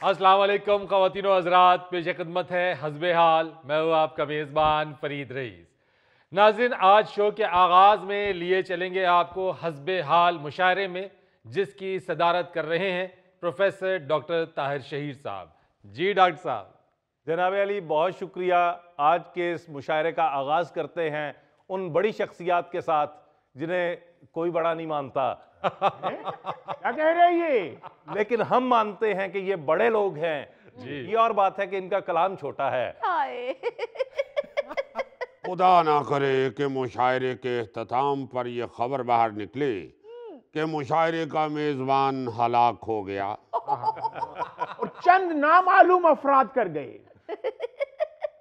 अस्सलाम वालेकुम ख़वातीनो हज़रात, पेश खिदमत है हस्बे हाल। मैं हूँ आपका मेज़बान फरीद रईस। नाज़रीन, आज शो के आगाज़ में लिए चलेंगे आपको हस्बे हाल मुशायरे में, जिसकी सदारत कर रहे हैं प्रोफेसर डॉक्टर ताहिर शहीर साहब। जी डॉक्टर साहब। जनाब अली, बहुत शुक्रिया। आज के इस मुशायरे का आगाज़ करते हैं उन बड़ी शख्सियात के साथ जिन्हें कोई बड़ा नहीं मानता। क्या कह रहे हैं ये? लेकिन हम मानते हैं कि ये बड़े लोग हैं। जी। ये और बात है कि इनका कलाम छोटा है। खुदा ना करे कि मुशायरे के इख्तिताम पर यह खबर बाहर निकले कि मुशायरे का मेज़बान हलाक हो गया और चंद नामालूम अफराद कर गए।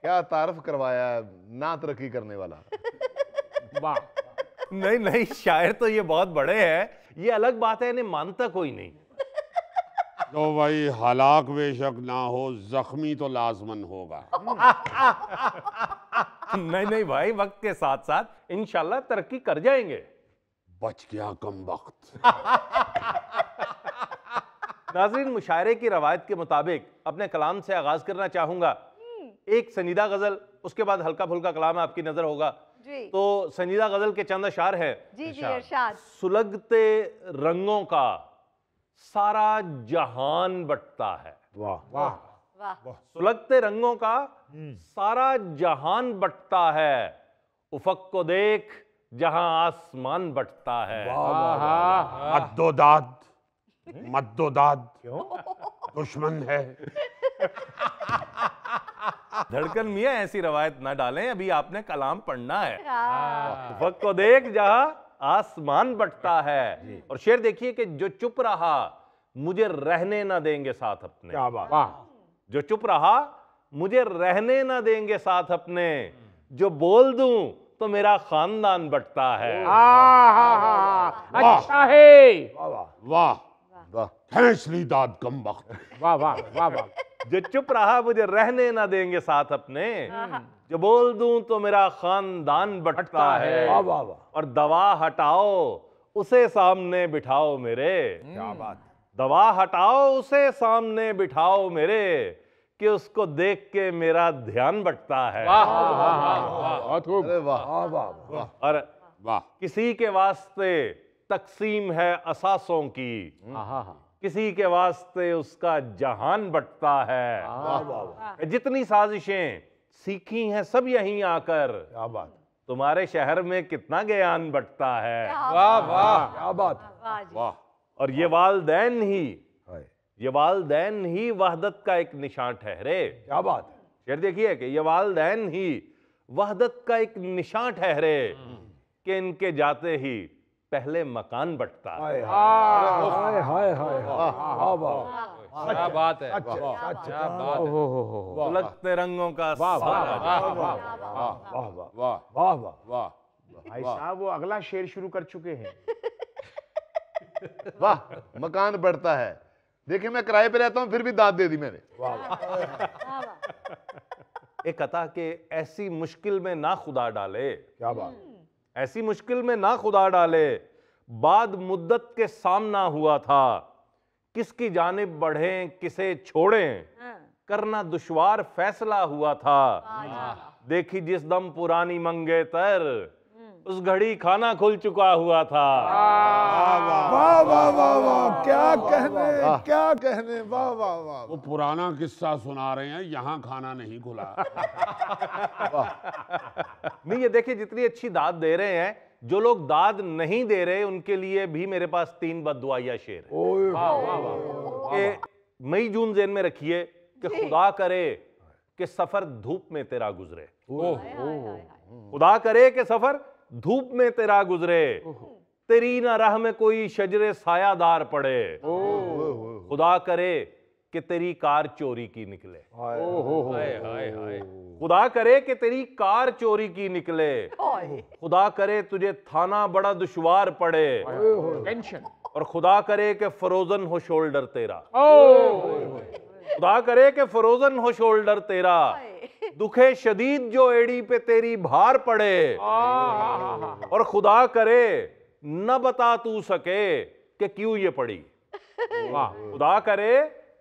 क्या तारफ करवाया है, ना तरक्की करने वाला। वाह, नहीं नहीं, शायर तो ये बहुत बड़े हैं, ये अलग बात है, इन्हें मानता कोई नहीं। तो भाई हलाक बेशक ना हो, जख्मी तो लाजमन होगा। नहीं नहीं भाई, वक्त के साथ साथ इंशाल्लाह तरक्की कर जाएंगे। बच गया कम वक्त। नाज़रीन, मुशायरे की रवायत के मुताबिक अपने कलाम से आगाज करना चाहूंगा। एक संजीदा गजल, उसके बाद हल्का फुल्का कलाम आपकी नजर होगा। तो संजीदा गजल के चंद अशार है। जी जी इरशाद। सुलगते रंगों का सारा जहान बटता है। वाह वाह, वाह, सुलगते रंगों का सारा जहान बटता है, उफक को देख जहां आसमान बटता है। मद्दोदाद मद्दोदाद दुश्मन है। धड़कन मियां, ऐसी रवायत ना डालें, अभी आपने कलाम पढ़ना है। उफक को देख जहां आसमान बटता है। और शेर देखिए कि जो चुप रहा मुझे रहने ना देंगे साथ अपने। क्या बात। वाह, जो चुप रहा मुझे रहने ना देंगे साथ अपने, जो बोल दूं तो मेरा खानदान बटता है। अच्छा है। वाह वाह। फैसली दाद कम वक्त। वाह वाह वाह वाह। जो चुप रहा मुझे रहने ना देंगे साथ अपने, जो बोल दूं तो मेरा खानदान बटता है। वाह वाह वाह। और दवा हटाओ उसे सामने बिठाओ मेरे। क्या बात। दवा हटाओ उसे सामने बिठाओ मेरे, कि उसको देख के मेरा ध्यान बटता है। बहुत खूब। अरे वाह वाह वाह वाह। और वाह किसी के वास्ते तकसीम है असासों की, किसी के वास्ते उसका जहान बटता है। जितनी साजिशें सीखी हैं सब यहीं आकर, क्या बात। तुम्हारे शहर में कितना ज्ञान बटता है। वाह वाह। क्या बात। वाह जी। वाह और ये वालदैन ही वहदत का एक निशान ठहरे। क्या बात है। शेर देखिए कि ये वालदैन ही वहदत का एक निशान ठहरे, कि इनके जाते ही पहले मकान बटता है। हाय हाय हाय हाय। वाह वाह। क्या बात है। अच्छा क्या बात है। हो। सुलगते रंगों का वाह वाह सारा वाह वाह वाह वाह वाह वाह वाह। वाह। भाई साहब, वो अगला शेर शुरू कर चुके हैं। वाह, मकान बढ़ता है। देखिए, मैं किराए पे रहता हूँ फिर भी दाद दे दी मैंने। एक कथा के ऐसी मुश्किल में ना खुदा डाले, क्या बात। ऐसी मुश्किल में ना खुदा डाले, बाद मुद्दत के सामना हुआ था, किसकी जानिब बढ़ें किसे छोड़ें, करना दुश्वार फैसला हुआ था। देखी जिस दम पुरानी मंगेतर, उस घड़ी खाना खुल चुका हुआ था। वाह वाह वाह वाह। क्या कहने। वाह वाह वाह। वो पुराना किस्सा सुना रहे हैं, यहाँ खाना नहीं खुला। नहीं, ये देखिए जितनी अच्छी दाद दे रहे हैं, जो लोग दाद नहीं दे रहे उनके लिए भी मेरे पास 3 बद्दुआया शेर है। ओए कि मई जून ज़हन में रखिए कि खुदा करे कि सफर धूप में तेरा गुजरे। खुदा करे कि सफर धूप में तेरा गुजरे, तेरी ना राह में कोई शजरे सायादार पड़े। खुदा करे कि तेरी कार चोरी की निकले। हाय हाय हाय। खुदा करे कि तेरी कार चोरी की निकले। खुदा करे तुझे थाना बड़ा दुश्वार पड़े। टेंशन। और खुदा करे कि फ्रोजन हो शोल्डर तेरा। खुदा करे कि फ्रोजन हो शोल्डर तेरा, दुखे शदीद जो एड़ी पे तेरी भार पड़े। और खुदा करे न बता तू सके कि क्यों ये पड़ी। खुदा करे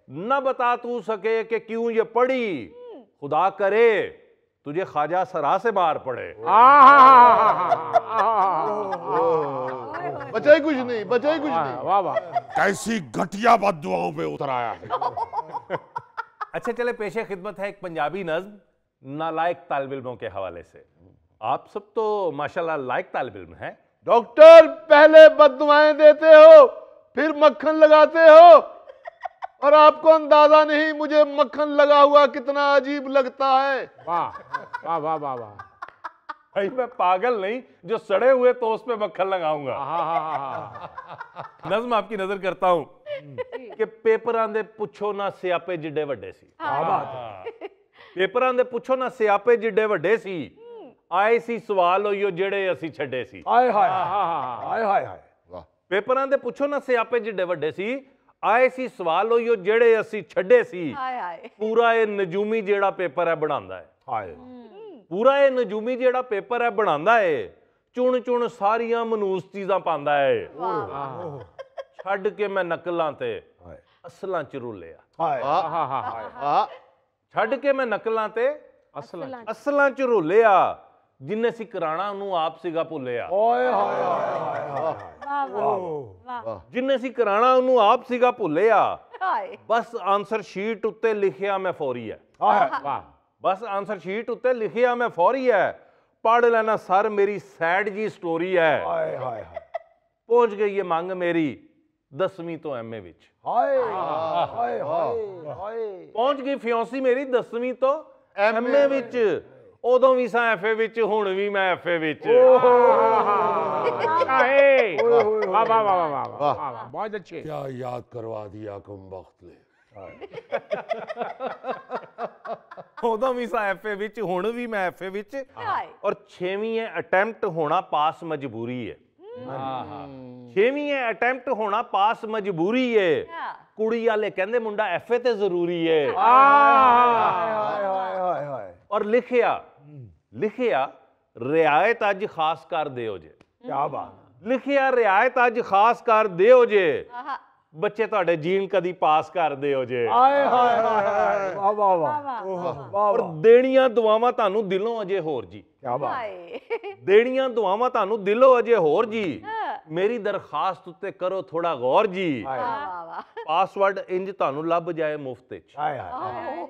न बता तू सके कि क्यों ये पड़ी, खुदा करे तुझे ख्वाजा सरा से मार पड़े। बचा ही कुछ नहीं, बचा ही कुछ नहीं। वाह वाह। कैसी घटिया बद्दुआओं पे उतर आया है। अच्छा चले, पेशे खिदमत है एक पंजाबी नज्म नालायक तालिब इल्मों के हवाले से। आप सब तो माशाल्लाह लायक तालिब इल्म हैं। डॉक्टर, पहले बददुआएं देते हो, फिर मक्खन लगाते हो, और आपको अंदाजा नहीं मुझे मक्खन लगा हुआ कितना अजीब लगता है। वाह वाह वाह वाह वाह। भाई मैं पागल नहीं जो सड़े हुए टोस्ट पे मक्खन लगाऊंगा। नज्म आपकी नजर करता हूं कि पेपरां दे पुछो ना सियापे जिड्डे वड्डे सी। क्या बात है। पेपरां दे पुछो ना सियापे जिड्डे वड्डे सी, आए सी सवाल होइयो जेड़े असी छड्डे सी। हाय हाय हाय हाय हाय। पेपरां दे पुछो ना सियापे जिड्डे वड्डे सी, आए सी सवाल होइयो जेड़े असी छड्डे सी। पूरा ये नजूमी जेड़ा पेपर है बनांदा है। हाय। पूरा ये नजूमी जेड़ा पेपर है बनांदा है, चुन चुन सारियां मनूस चीजां पांदा है। छड्ड के मैं नकलां ते असलां च रुलिया। हाय। छड्ड के मैं नकलां ते असलां च रुलिया, जिन्ने सी कराना ਉਹਨੂੰ ਆਪ ਸੀਗਾ ਭੁੱਲਿਆ। ओए हाय हाय हाय। जिन्ने सी कराना ਉਹਨੂੰ ਆਪ ਸੀਗਾ ਭੁੱਲਿਆ, बस आंसर शीट उत्ते लिखिया मैं फौरी है। वाह। बस आंसर शीट उत्ते लिखिया मैं फौरी है, पढ़ लेना सर मेरी सैड जी स्टोरी है। हाय हाय हाय। पहुंच गई ये मंग मेरी 10वीं तो एमए विच। हाय हाय हाय। पहुंच गई ਫਿਓਂਸੀ ਮੇਰੀ 10वीं तो एमए विच। ਉਦੋਂ ਵੀ ਸਾਂ ਐਫਏ ਵਿੱਚ, ਹੁਣ ਵੀ ਮੈਂ ਐਫਏ ਵਿੱਚ। वाह वाह वाह वाह वाह। बहुत अच्छे। क्या याद करवा दिया कम वक्त ने। ਉਦੋਂ ਵੀ ਸਾਂ ਐਫਏ ਵਿੱਚ, ਹੁਣ ਵੀ ਮੈਂ ਐਫਏ ਵਿੱਚ। ਔਰ 6ਵੀਂ ਅਟੈਂਪਟ ਹੋਣਾ ਪਾਸ ਮਜਬੂਰੀ ਹੈ। 6ਵੀਂ ਅਟੈਂਪਟ ਹੋਣਾ ਪਾਸ ਮਜਬੂਰੀ ਹੈ। ਕੁੜੀ ਵਾਲੇ ਕਹਿੰਦੇ ਮੁੰਡਾ ਐਫਏ ਤੇ ਜ਼ਰੂਰੀ ਹੈ। ਔਰ ਲਿਖਿਆ ਰਿਆਇਤ ਅੱਜ ਖਾਸ ਕਰ ਦਿਓ ਜੇ। क्या बात। ਲਿਖਿਆ ਰਿਆਇਤ ਅੱਜ ਖਾਸ ਕਰ ਦਿਓ ਜੇ, ਬੱਚੇ ਤੁਹਾਡੇ ਜੀਨ ਕਦੀ ਪਾਸ ਕਰ ਦਿਓ ਜੇ। हाय हाय हाय। वाह वाह वाह। ਔਰ ਦੇਣੀਆਂ ਦੁਆਵਾਂ ਤੁਹਾਨੂੰ ਦਿਲੋਂ ਅਜੇ ਹੋਰ ਜੀ। क्या बात। ਦੇਣੀਆਂ ਦੁਆਵਾਂ ਤੁਹਾਨੂੰ ਦਿਲੋਂ ਅਜੇ ਹੋਰ ਜੀ, ਮੇਰੀ ਦਰਖਾਸਤ ਉੱਤੇ ਕਰੋ ਥੋੜਾ ਗੌਰ ਜੀ। ਪਾਸਵਰਡ ਇੰਜ ਤੁਹਾਨੂੰ ਲੱਭ ਜਾਏ ਮੁਫਤ ਵਿੱਚ। हाय हाय।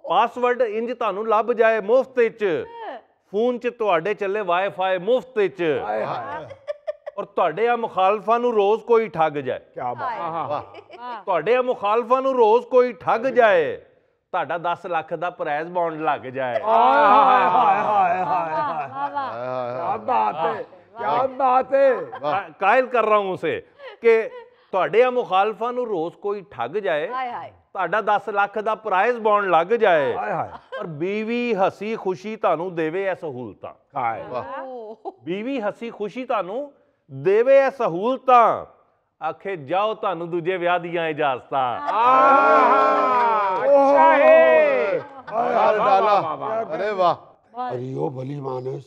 ਪਾਸਵਰਡ ਇੰਜ ਤੁਹਾਨੂੰ ਲੱਭ ਜਾਏ ਮੁਫਤ ਵਿੱਚ, ਫੋਨ 'ਚ ਤੁਹਾਡੇ ਚੱਲੇ ਵਾਈਫਾਈ ਮੁਫਤ ਵਿੱਚ। हाय हाय। ਔਰ ਤੁਹਾਡੇ ਆ ਮੁਖਾਲਫਾਂ ਨੂੰ ਰੋਜ਼ ਕੋਈ ਠੱਗ ਜਾਏ। क्या बात। ਤੁਹਾਡੇ ਆ ਮੁਖਾਲਫਾਂ ਨੂੰ ਰੋਜ਼ ਕੋਈ ਠੱਗ ਜਾਏ, ਤੁਹਾਡਾ 10 ਲੱਖ ਦਾ ਪ੍ਰਾਈਜ਼ ਬੌਂਡ ਲੱਗ ਜਾਏ। हाय हाय हाय हाय हाय। क्या बात है। क्या बात है। ਕਾਇਲ ਕਰ ਰਹਾ ਹੂੰ ਉਸੇ ਕਿ ਤੁਹਾਡੇ ਆ ਮੁਖਾਲਫਾਂ ਨੂੰ ਰੋਜ਼ ਕੋਈ ਠੱਗ ਜਾਏ, ਤੁਹਾਡਾ 10 ਲੱਖ ਦਾ ਪ੍ਰਾਈਜ਼ ਬੌਂਡ ਲੱਗ ਜਾਏ। हाय हाय। ਔਰ ਬੀਵੀ ਹਸੀ ਖੁਸ਼ੀ ਤੁਹਾਨੂੰ ਦੇਵੇ ਇਹ ਸਹੂਲਤਾਂ। हाय। ਬੀਵੀ ਹਸੀ ਖੁਸ਼ੀ ਤੁਹਾਨੂੰ ਦੇਵੇ ਇਹ ਸਹੂਲਤਾਂ, ਆਖੇ ਜਾਓ ਤੁਹਾਨੂੰ ਦੂਜੇ ਵਿਆਹ ਦੀਆਂ ਇਜਾਜ਼ਤਾਂ। अच्छा है। डाला। अरे वाह। अरे ओ भली मानस,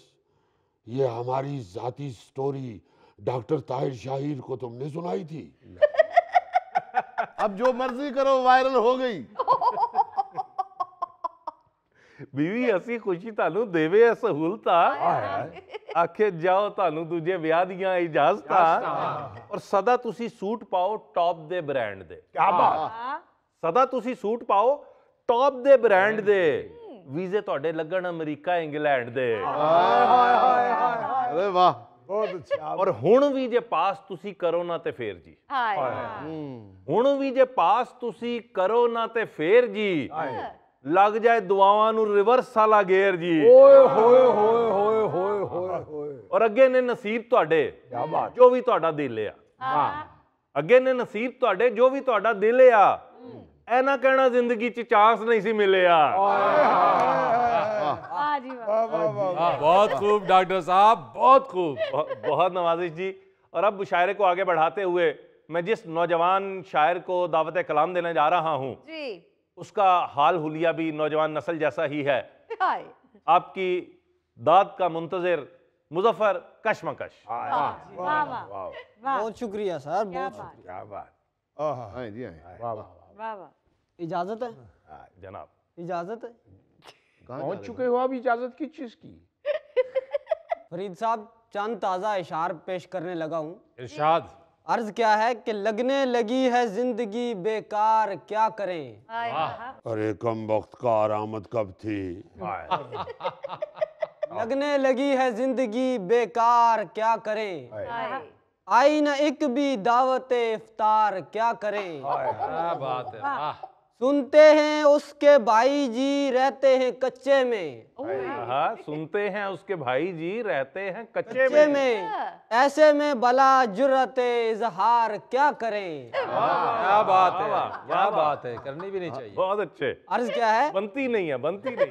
ये हमारी जाती स्टोरी डॉक्टर ताहिर शाहिर को तुमने सुनाई थी। अब जो मर्जी करो, वायरल हो गई। ਬੀਵੀ ਹਸੀ ਖੁਸ਼ੀ ਤੁਹਾਨੂੰ ਦੇਵੇ ਇਹ ਸਹੂਲਤਾਂ, ਆਖੇ ਜਾਓ ਤੁਹਾਨੂੰ ਦੂਜੇ ਵਿਆਹ ਦੀਆਂ ਇਜਾਜ਼ਤਾਂ। ਔਰ ਸਦਾ ਤੁਸੀਂ ਸੂਟ ਪਾਓ ਟੌਪ ਦੇ ਬ੍ਰਾਂਡ ਦੇ। क्या बात। ਸਦਾ ਤੁਸੀਂ ਸੂਟ ਪਾਓ ਟੌਪ ਦੇ ਬ੍ਰਾਂਡ ਦੇ, ਵੀਜ਼ੇ ਤੁਹਾਡੇ ਲੱਗਣ ਅਮਰੀਕਾ ਇੰਗਲੈਂਡ ਦੇ। अरे वाह। बहुत अच्छा। ਔਰ ਹੁਣ ਵੀ ਜੇ ਪਾਸ ਤੁਸੀਂ ਕਰੋ ਨਾ ਤੇ ਫੇਰ ਜੀ। ਹੁਣ ਵੀ ਜੇ ਪਾਸ ਤੁਸੀਂ ਕਰੋ ਨਾ ਤੇ ਫੇਰ ਜੀ, ਲੱਗ ਜਾਏ ਦੁਆਵਾਂ ਨੂੰ ਰਿਵਰਸ ਵਾਲਾ ਗੇਅਰ ਜੀ। ओए होए होए होए होए होए होए। ਔਰ ਅੱਗੇ ਨੇ ਨਸੀਬ ਤੁਹਾਡੇ क्या बात। ਜੋ ਵੀ ਤੁਹਾਡਾ ਦਿਲ ਆ। ਅੱਗੇ ਨੇ ਨਸੀਬ ਤੁਹਾਡੇ ਜੋ ਵੀ ਤੁਹਾਡਾ ਦਿਲ ਆ। ਇਹ ਨਾ ਕਹਿਣਾ ਜ਼ਿੰਦਗੀ 'ਚ ਚਾਂਸ नहीं सी मिलिया। बहुत खूब डॉक्टर साहब, बहुत खूब। बहुत नवाजिश जी। और अब मुशायरे को आगे बढ़ाते हुए मैं जिस नौजवान शायर को दावत कलाम देने जा रहा हूँ, उसका हाल हुलिया भी नौजवान नस्ल जैसा ही है। आपकी दाद का मुंतजिर मुजफ्फर कशमकश। बहुत शुक्रिया सर, बहुत शुक्रिया। क्या बात। हाँ जी, हाँ। वाह वाह। इजाजत है? जनाब। इजाजत है? पहुंच चुके हो, अब इजाजत की चीज की? फरीद साहब, चंद ताज़ा इशार पेश करने लगा हूँ। इरशाद। अर्ज क्या है कि लगने लगी है जिंदगी बेकार, क्या करें? अरे कम वक्त का आरामद कब थी। लगने लगी है जिंदगी बेकार, क्या करें? आई न एक भी दावत इफ्तार, क्या करें? क्या बात है, वाह। सुनते हैं उसके भाई जी रहते हैं कच्चे में, सुनते हैं उसके भाई जी रहते हैं कच्चे में, ऐसे में भला जुर्रत इजहार क्या करें? क्या बात है, क्या बात है, करनी भी नहीं चाहिए। बहुत अच्छे। अर्ज क्या है? बनती नहीं है, बनती नहीं।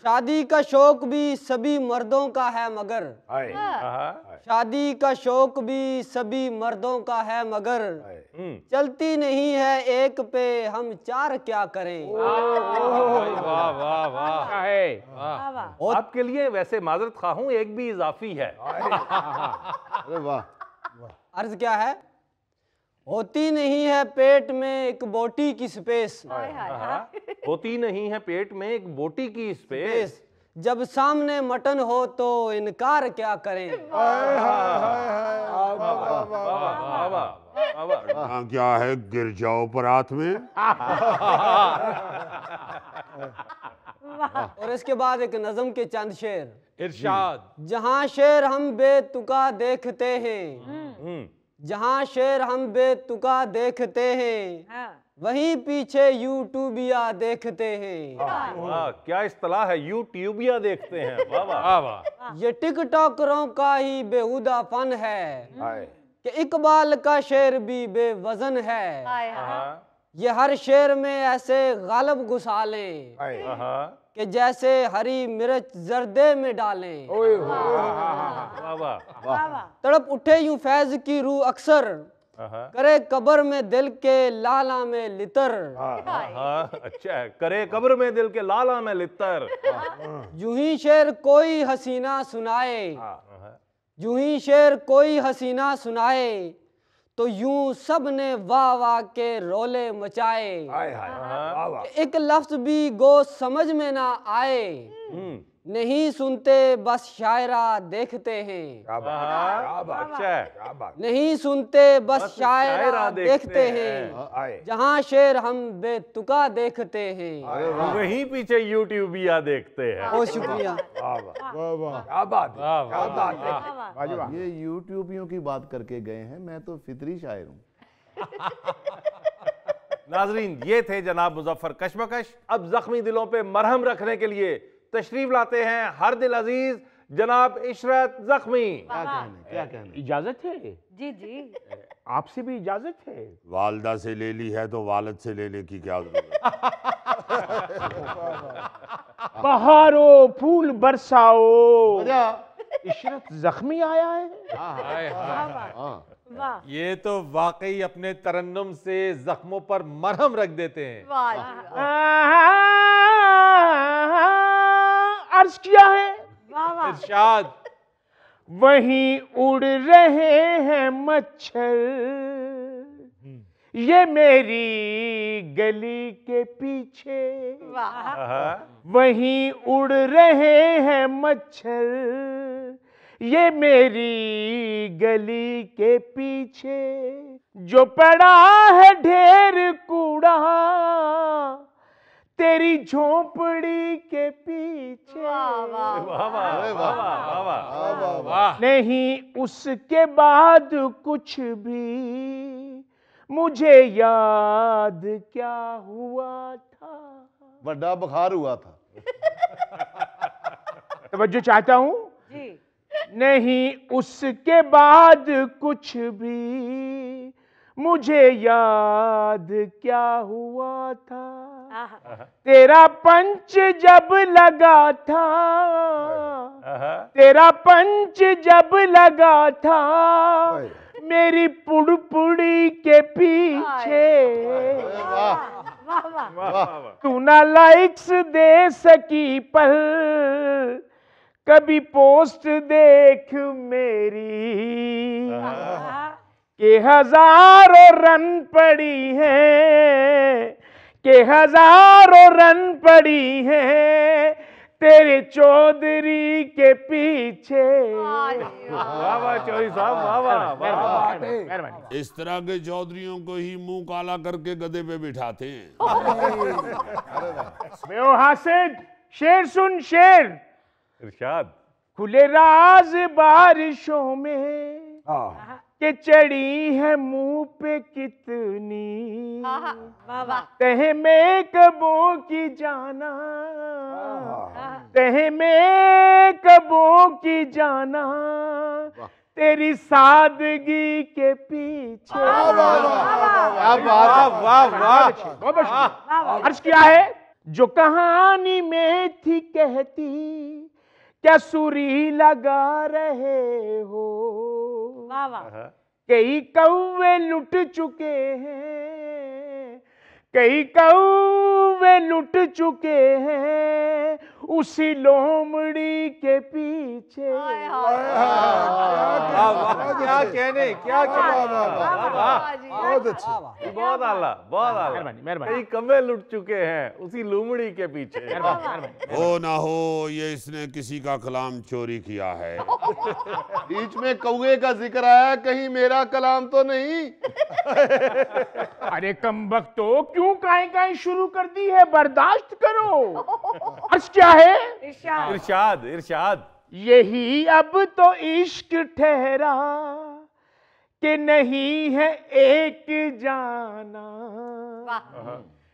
शादी का शौक भी सभी मर्दों का है मगर, शादी का शौक भी सभी मर्दों का है मगर, चलती नहीं है एक पे हम चार, क्या करें? वाह वाह वाह। है आपके लिए वैसे माजरत खा हूं, एक भी इजाफी है। अरे वाह। अर्ज क्या है? होती नहीं है पेट में एक बोटी की स्पेस, होती नहीं है पेट में एक बोटी की स्पेस, जब सामने मटन हो तो इनकार क्या करें? क्या है, गिर जाओ परात में। और इसके बाद एक नज़म के चंद शेर। इरशाद। जहां शेर हम बेतुका देखते हैं, जहां शेर हम बेतुका देखते हैं, वहीं पीछे यूट्यूबिया देखते हैं। वाह, क्या इस्तिलाह है, यूट्यूबिया देखते हैं। वाह वाह वाह। ये टिकटॉकरों का ही बेहुदा फन है कि इकबाल का शेर भी बेवजन है। ये हर शेर में ऐसे गालब घुसालें कि जैसे हरी मिर्च जर्दे में डालें। तड़प उठे यूं फैज की रूह अक्सर, करे कब्र में दिल के लाला में लितर। अच्छा है, करे कब्र में दिल के लाला में लितर। यूं ही शेर कोई हसीना सुनाए, यूं ही शेर कोई हसीना सुनाए, तो यूं सब ने वाह वाह के रोले मचाए। एक लफ्ज भी गो समझ में ना आए, नहीं सुनते बस शायरा देखते हैं। अच्छा है, नहीं सुनते बस शायरा देखते हैं, जहां शेर हम बेतुका देखते हैं। वहीं पीछे यूट्यूबिया देखते हैं। बहुत शुक्रिया। ये यूट्यूबियों की बात करके गए हैं, मैं तो फितरी शायर हूँ। नाजरीन, ये थे जनाब मुजफ्फर कशमकश। अब जख्मी दिलों पे मरहम रखने के लिए तशरीफ लाते हैं हर दिल अजीज जनाब इशरत जख्मी। क्या कहने? इजाजत है? जी जी, आपसे भी इजाजत है? वालदा से ले ली है तो वालिद से लेने की क्या जरूरत। बहारो फूल बरसाओ, इशरत जख्मी आया है। हाय हाय। वाह ये तो वाकई अपने तरन्नुम से जख्मों पर मरहम रख देते हैं। अर्ज किया है। वाह इरशाद। वहीं उड़ रहे हैं मच्छर, ये मेरी गली के पीछे। वहीं उड़ रहे हैं मच्छर, ये मेरी गली के पीछे। जो पड़ा है ढेर कूड़ा तेरी झोंपड़ी के पीछे। नहीं उसके बाद कुछ भी मुझे याद क्या हुआ था। बड़ा बुखार हुआ था। तवज्जो चाहता हूं। जी। नहीं उसके बाद कुछ भी मुझे याद क्या हुआ था। तेरा पंच जब लगा था, तेरा पंच जब लगा था मेरी पुड़पुड़ी के पीछे। तू ना लाइक्स दे सकी पर कभी पोस्ट देख मेरी, के हजारों रन पड़ी हैं के हजारों रन पड़ी हैं तेरे चौधरी के पीछे। वाह वाह चौधरी साहब, वाह वाह वाह। मेहरबानी। इस तरह के चौधरियों को ही मुंह काला करके गधे पे बिठाते हैं। बे ओ हासिद, शेर सुन शेर। इरशाद। खुले राज बारिशों में के चढ़ी है मुंह पे कितनी वाह वाह तह में कबों की जाना, तह में कबों की जाना तेरी सादगी के पीछे। वाह वाह वाह। अर्ज किया है जो कहानी में थी कहती क्या सुरी लगा रहे हो। वाह वाह कई कौवे लुट चुके हैं, कई कौवे लुट चुके हैं उसी लोमड़ी के पीछे। क्या कहने, क्या कहने। बहुत अच्छे। बहुत आला, बहुत आला। मेहरबानी, मेहरबानी। कई कौवे लुट चुके हैं उसी लूमड़ी के पीछे। हो ना हो ये इसने किसी का कलाम चोरी किया है। बीच में कौवे का जिक्र आया, कहीं मेरा कलाम तो नहीं। अरे कमबख्तो क्यों काहे शुरू कर दी है, बर्दाश्त करो। अर्ज क्या है इरशाद इरशाद इरशाद। यही अब तो इश्क ठहरा कि नहीं है एक जाना। वाह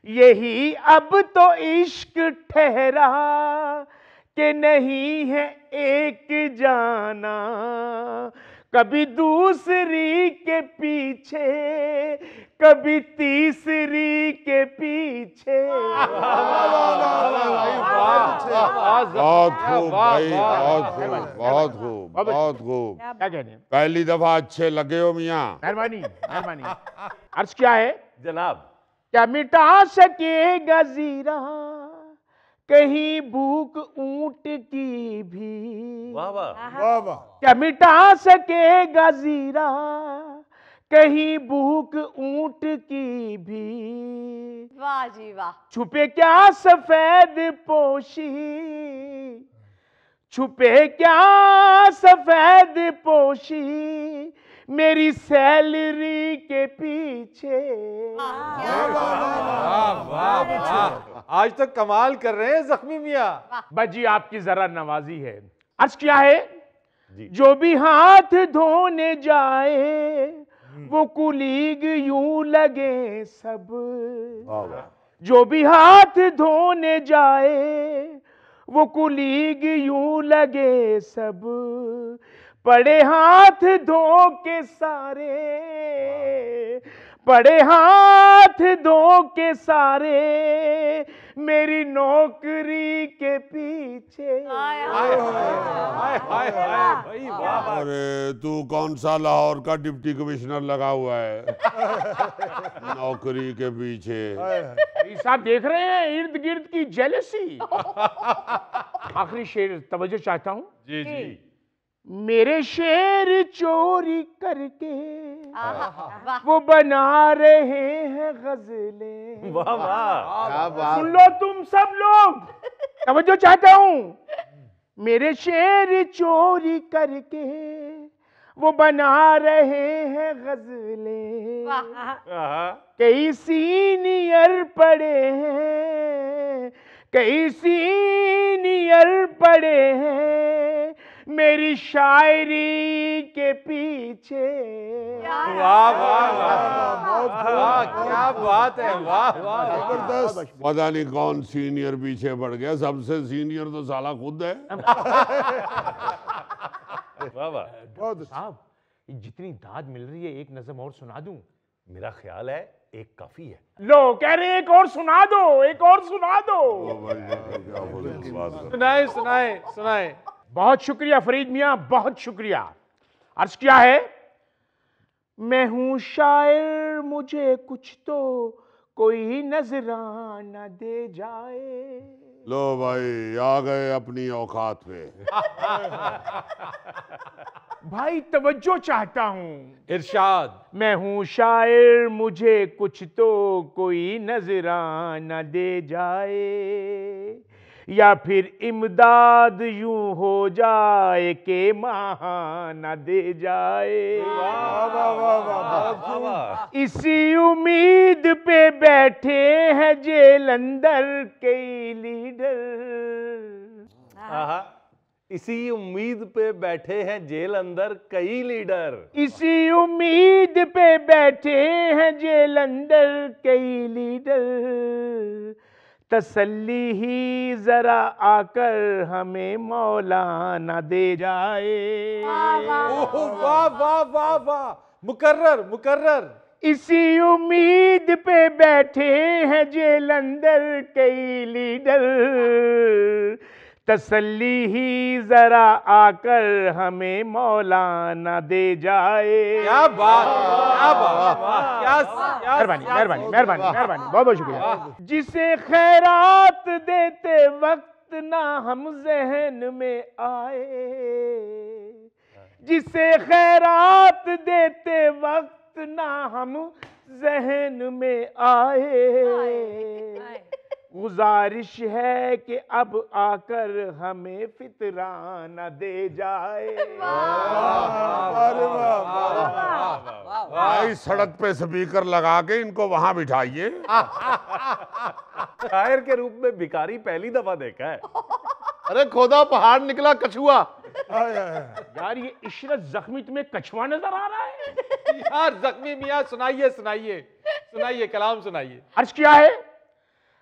यही अब तो इश्क ठहरा कि नहीं है एक जाना। कभी दूसरी के पीछे, कभी तीसरी के पीछे। बहुत खूब भाई, बहुत खूब, बहुत खूब, बहुत खूब। क्या कहने, पहली दफा अच्छे लगे हो मियाँ। मेहरबानी मेहरबानी। अर्ज क्या है जनाब। क्या मिटा सकेगा जीरा कहीं भूख ऊंट की भी। वाह वाह। वाह वाह। क्या मिटा सकेगा जीरा कहीं भूख ऊंट की भी। वाह जी वाह छुपे क्या सफेद पोशी, छुपे क्या सफेद पोशी मेरी सैलरी के पीछे। वाह वाह वाह। आज तक कमाल कर रहे हैं जख्मी मियाँ। बजी आपकी जरा नवाजी है। अर्ज क्या है जी। जो भी हाथ धोने जाए वो कुलीग यूं लगे सब। जो भी हाथ धोने जाए वो कुलीग यूं लगे सब। पड़े हाथ धो के सारे, पड़े हाथ धो के सारे मेरी नौकरी के पीछे। हाय हाय भाई वाह। अरे तू कौन सा लाहौर का डिप्टी कमिश्नर लगा हुआ है नौकरी के पीछे। साहब देख रहे हैं इर्द गिर्द की जेलसी। आखिरी शेर तवज्जो चाहता हूं। जी जी। मेरे शेर चोरी करके वाह वो बना रहे हैं गजलें। वाह वाह। सुन लो तुम सब लोग, तवज्जो चाहता हूं। मेरे शेर चोरी करके वो बना रहे हैं गजलें। वाह कई सीनियर पड़े हैं, कई सीनियर पड़े हैं मेरी शायरी के पीछे। वाह वाह वाह। क्या बात है, वाह वाह। जबरदस्त। पता नहीं कौन सीनियर पीछे पड़ गया, सबसे सीनियर तो साला खुद है। वाह वाह। बहुत साहब जितनी दाद मिल रही है एक नज़म और सुना दूं। मेरा ख्याल है एक काफी है। लो कह रहे हैं एक और सुना दो, एक और सुना दो। सुनाए सुनाए सुनाए। बहुत शुक्रिया फरीद मियां, बहुत शुक्रिया। अर्ज क्या है, मैं हूं शायर मुझे कुछ तो कोई नजराना दे जाए। लो भाई आ गए अपनी औकात पे। भाई तवज्जो चाहता हूँ। इरशाद। मैं हूँ शायर, मुझे कुछ तो कोई नजराना दे जाए, या फिर इमदाद यूं हो जाए कि महाना दे जाए। वाह वाह वाह वाह वाह वाह। इसी उम्मीद पे बैठे हैं जेल अंदर कई लीडर। आहा, इसी उम्मीद पे बैठे हैं जेल अंदर कई लीडर। इसी उम्मीद पे बैठे हैं जेल अंदर कई लीडर। तसल्ली ही जरा आकर हमें मौलाना दे जाए। ओह वाह वाह वाह वाह, मुकर्रर मुकर्रर। इसी उम्मीद पे बैठे हैं जेल अंदर कई लीडर। तसल्ली ही जरा आकर हमें मौलाना दे जाए। क्या बात, क्या बात, क्या मेहरबानी मेहरबानी मेहरबानी मेहरबानी, बहुत बहुत शुक्रिया। जिसे खैरात देते वक्त ना हम जहन में आए, जिसे खैरात देते वक्त ना हम जहन में आए। गुजारिश है कि अब आकर हमें फितराना दे जाए। अरे वाह। भाई सड़क पे स्पीकर लगा के इनको वहां बिठाइए। शायर के रूप में भिखारी पहली दफा देखा है। अरे खोदा पहाड़ निकला कछुआ। यार ये इशरत जख्मी तुम्हें कछुआ नजर आ रहा है? यार जख्मी मियां, सुनाइए सुनाइए सुनाइए, कलाम सुनाइए। अर्ज क्या है?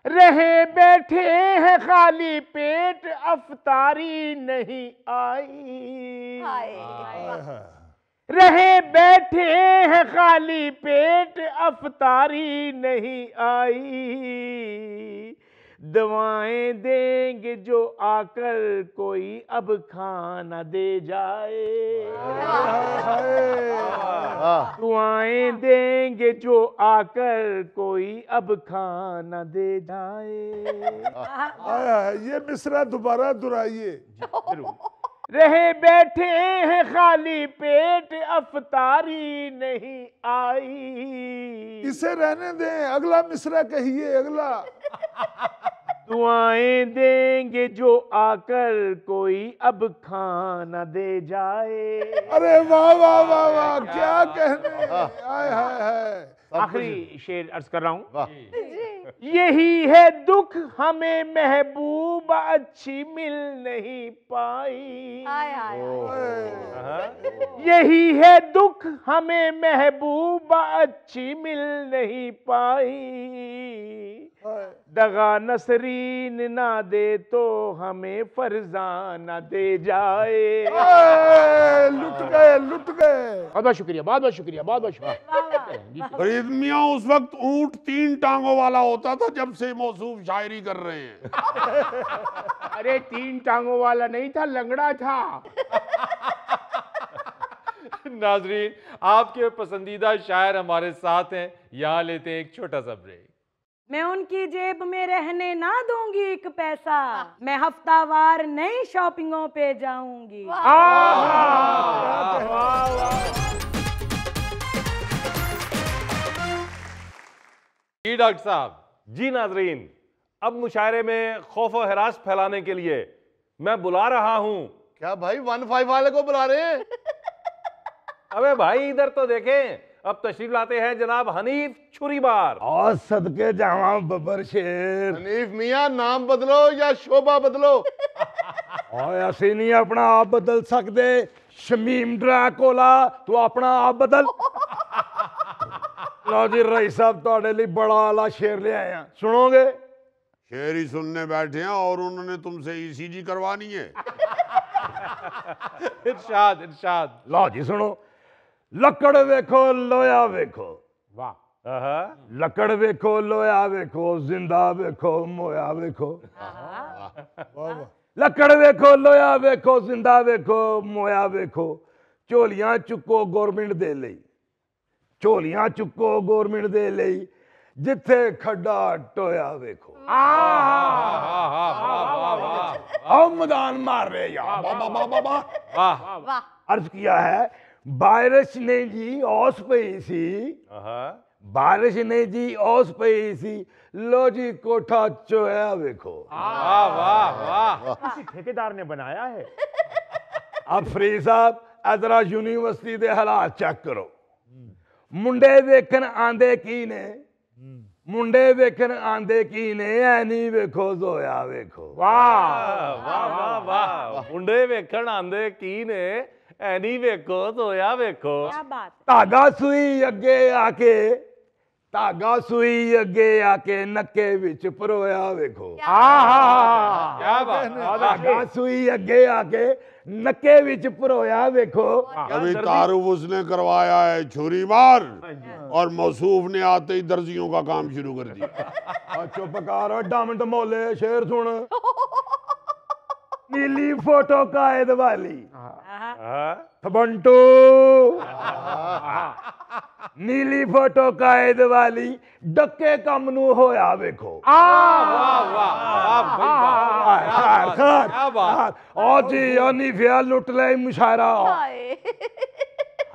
रहे बैठे हैं खाली पेट, अफ्तारी नहीं आई। रहे बैठे हैं खाली पेट, अफ्तारी नहीं आई। दवाएं देंगे जो आकर कोई अब खाना दे जाए। दुआएं देंगे जो आकर कोई अब खाना दे जाए। ये मिसरा दोबारा दोहराइए। रहे बैठे हैं खाली पेट, अफ्तारी नहीं आई। इसे रहने दें, अगला मिसरा कहिए, अगला। दुआएं देंगे जो आकर कोई अब खाना दे जाए। अरे वाह वाह वाह वाह, क्या कहने। हाय हाय हाय। आखिरी शेर अर्ज कर रहा हूं। यही है दुख हमें महबूब अच्छी मिल नहीं पाई। यही है दुख हमें महबूब अच्छी मिल नहीं पाई। दगा नसरीन ना दे तो हमें फरजाना दे जाए। लुट गए लुट गए। बहुत बहुत शुक्रिया, बहुत बहुत शुक्रिया, बहुत बहुत शुक्रिया। फरीद मियां उस वक्त ऊंट 3 टांगों वाला होता था जब से मौसूफ शायरी कर रहे हैं। अरे 3 टांगों वाला नहीं था, लंगड़ा था। नाजरीन, आपके पसंदीदा शायर हमारे साथ हैं, यहाँ लेते हैं एक छोटा सा ब्रेक। मैं उनकी जेब में रहने ना दूंगी एक पैसा, मैं हफ्तावार नई शॉपिंगों पे जाऊंगी। जी डॉक्टर साहब। जी नाजरीन, अब मुशायरे में खौफ और हरास फैलाने के लिए मैं बुला रहा हूं। क्या भाई 15 वाले को बुला रहे हैं? अबे भाई इधर तो देखें, अब तशरीफ लाते हैं जनाब हनीफ छुरीबार। और सदके जावा बबर शेर। हनीफ मियां नाम बदलो या शोभा बदलो। और ऐसे नहीं अपना आप बदल सकते। शमीम ड्रैकुला, तू अपना आप बदल। लो जी रईस साहब, ਤੁਹਾਡੇ ਲਈ बड़ा आला शेर ले आए हैं, सुनोगे? शेर ही सुनने बैठे हैं और उन्होंने तुमसे ईसीजी करवानी है। इरशाद इरशाद। लो जी सुनो। लकड़ वेखो लोया वेखो। वाह। लकड़ वेखो लोया वेखो, जिंदा वेखो मोया वेखो। लकड़ वेखो लोया वेखो, जिंदा वेखो मोया वेखो। झोलियां चुको गवर्नमेंट दे लई, झोलियां चुको गवर्नमेंट दे लई, जिथे खड्डा टोया वेखो। आओ मैदान मार रहे यार। वाह। अर्ज किया है, बारिश ने जी ओस पई सी, बारिश ने जी ओस पई सी, लो जी कोठा चोया वेखो। वाह वाह वाह। किसी ठेकेदार ने बनाया है। अब फरीद साहब इधर यूनिवर्सिटी के हालात चेक करो। मुंडे देखन आंदे की ने, मुंडे देखन आंदे की ने, ऐनी वेखो जोया वेखो। वाह वाह वाह वाह। मुंडे वेखण आंदे की ने, ऐनी वेखो जोया वेखो। क्या बात। धागा सुई अगे आके, धागा सुई अगे आके नक्के विच परोया वेखो। क्या बात। धागा सुई अगे आके नक्के विच परोया वेखो। अभी तारुफ उसने करवाया है छुरी मार, और मौसूफ ने आते ही दर्जियों का काम शुरू कर दिया। चुप कर डामंड मोले, शेर सुन। नीली फोटो कायद वाली थबंटू, नीली फोटो कायद वाली डक्के कम नू होया वेखो। वाह वाह वाह। क्या बात। ओ जी ओनी फिया लुट ले मुशायरा। हाय।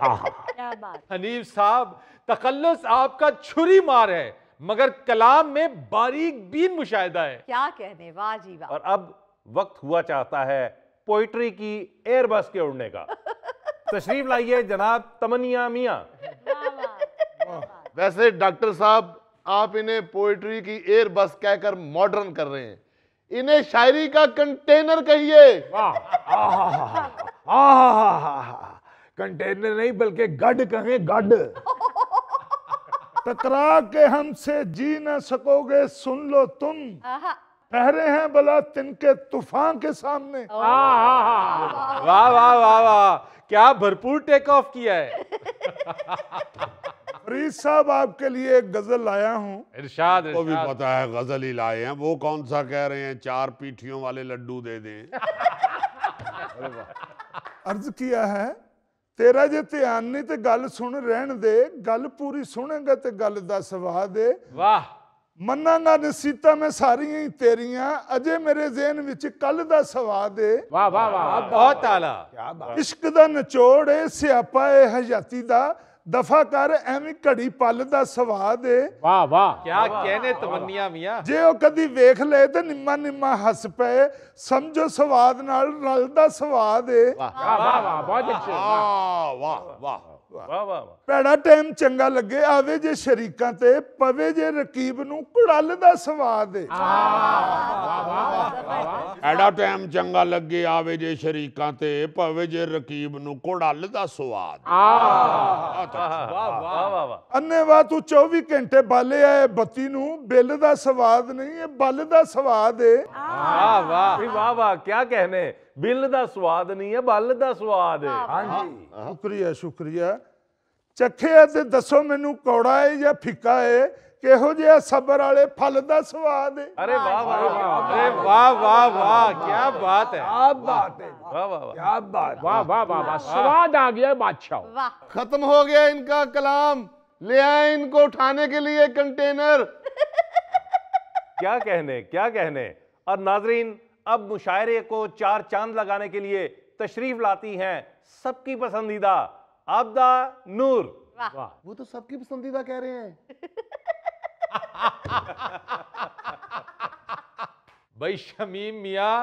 क्या बात। हनीफ साहब, तखल्लुस आपका छुरी मार है, मगर कलाम में बारीक बीन मुशाहिदा है। क्या कहने, वाह जी वाह। और अब वक्त हुआ चाहता है पोइट्री की एयरबस के उड़ने का। तशरीफ लाइए जनाब तमन्निया मियां। वैसे डॉक्टर साहब, आप इन्हें पोएट्री की एयर बस कहकर मॉडर्न कर रहे हैं, इन्हें शायरी का कंटेनर कहिए। कंटेनर नहीं बल्कि गड कहें, गड। टकरा के हमसे जी न सकोगे, सुन लो तुम, ठहरे हैं भला तिनके तूफान के सामने। वाह वाह वाह वाह। क्या भरपूर टेक ऑफ किया है। फरीद साहब, आपके लिए एक गजल लाया हूँ। इरशाद वो भी इरशाद। पता है गजल ही लाए हैं। वो कौन सा कह रहे हैं 4 पीठियों वाले लड्डू दे दें। अर्ज किया है, तेरा जे ध्यान नहीं ते गल सुन रहन दे, गल पूरी सुनेगा ते गल दा सवाद दे। वाह। मन्नांगा नसीता मैं सारियां ही तेरियां, अजे मेरे ज़हन विच कल दा सवाद है। वाह वाह वाह। बहुत आला। इश्क दा नचोड़ है, स्यापा है हयाती दा, दफा कर एवं घड़ी पल दा सवाद है। वाह वाह। क्या कहने तमन्निया मियां। जे ओ कदी वेख ले ते निम्मा निम्मा हस पे, समझो सवाद नाल रलदा सवाद है। वाह वाह वाह। बहुत अच्छे। वाह वाह वाह। वाह वाह। भैड़ा टाइम चंगा लगे, आवे जे शरीकां ते, पवे जे रकीब नू कुड़ल दा सवाद है। एडा टाइम चंगा लगे, आवे जे शरीकां ते, पवे जे रकीब नू कुड़ल दा स्वाद। वाह वाह वाह। अन्ने वा तू 24 घंटे बाले आए बत्ती नू, बिल दा सवाद नहीं है बल दा सवाद है। वाह वाह वाह वाह। क्या कहने, बिल दा स्वाद नहीं है बल दा स्वाद है। हाँ जी। शुक्रिया शुक्रिया। चखिया ते दसो मैनू कौड़ा है या फिक्का है, किहो जिहा सबर वाले फल दा स्वाद है। अरे वाह वाह वाह। अरे वाह वाह वाह। क्या बात है। क्या बात है, वाह वाह वाह। क्या बात। वाह वाह वाह वाह। स्वाद आ गया बादशाह। वाह। खत्म हो गया इनका कलाम, ले आए इनको उठाने के लिए कंटेनर। क्या कहने, क्या कहने। और नाजरीन, अब मुशायरे को 4 चांद लगाने के लिए तशरीफ लाती हैं सबकी पसंदीदा आबदा नूर। वाह। वो तो सबकी पसंदीदा कह रहे हैं। भाई शमीम मियां,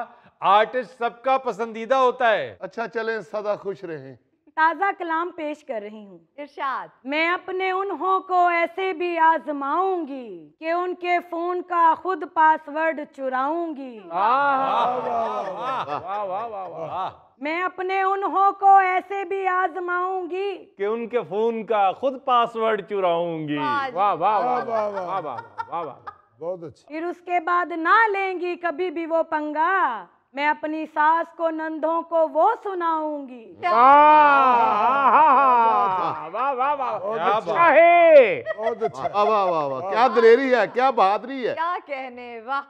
आर्टिस्ट सबका पसंदीदा होता है। अच्छा चलें, सदा खुश रहें। ताज़ा कलाम पेश कर रही हूँ। इरशाद। मैं अपने उन्हों को ऐसे भी आजमाऊंगी कि उनके फोन का खुद पासवर्ड चुराऊंगी। वाह वाह वाह वाह। मैं अपने उन्हों को ऐसे भी आजमाऊंगी कि उनके फोन का खुद पासवर्ड चुराऊंगी। वाह जी। वाह वाह वाह वाह, वाह, वाह वाह वाह वाह। बहुत अच्छा। फिर उसके बाद ना लेंगी कभी भी वो पंगा, मैं अपनी सास को नंदों को वो सुनाऊंगी। वाह वाह वाह वाह। क्या अच्छा बात। है। बहुत अच्छा। वाह वाह वाह वाह। क्या दलेरी है, क्या बहादुरी है। क्या कहने, वाह।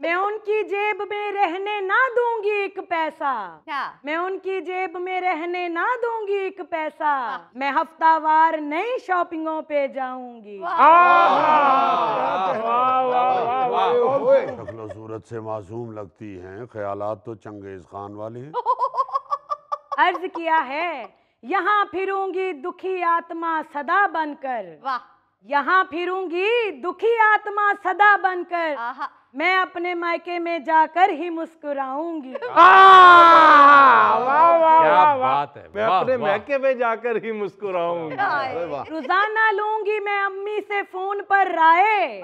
मैं उनकी जेब में रहने ना दूंगी एक पैसा, क्या। मैं उनकी जेब में रहने ना दूंगी एक पैसा, मैं हफ्तावार नई शॉपिंगों पे जाऊंगी। शक्ल सूरत से मासूम लगती हैं, ख्यालात तो चंगेज खान वाले हैं। अर्ज किया है, यहाँ फिरूंगी दुखी आत्मा सदा बनकर, वाह यहाँ फिरूंगी दुखी आत्मा सदा बनकर, आहा मैं अपने मायके में जाकर ही मुस्कुराऊंगी। क्या बात है, मैं वाह, अपने वाह। मैके में जाकर ही मुस्कुराऊंगी। रोजाना लूंगी मैं अम्मी से फोन पर राय,